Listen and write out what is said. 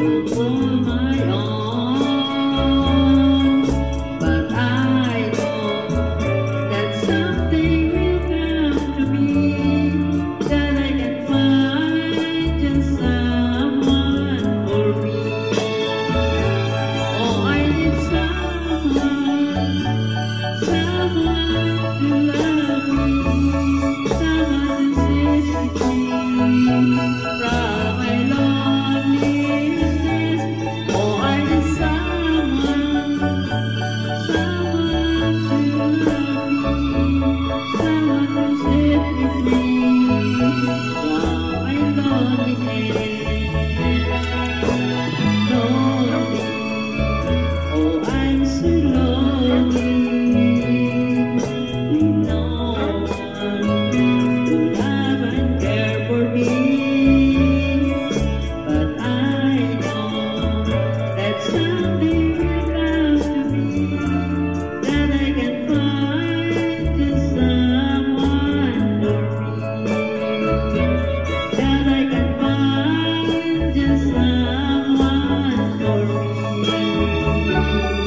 to call my own, but I know that something will come to me, that I can find just someone for me. Oh, I need someone to love me, someone to sit with me from my loneliness. Oh, I need someone to love me, someone to sit with me from my loneliness. Lonely, oh, I'm so lonely, with no one to love and care for me. But I know that someday will come to me, that I can find just someone for me, that I can find just someone for me.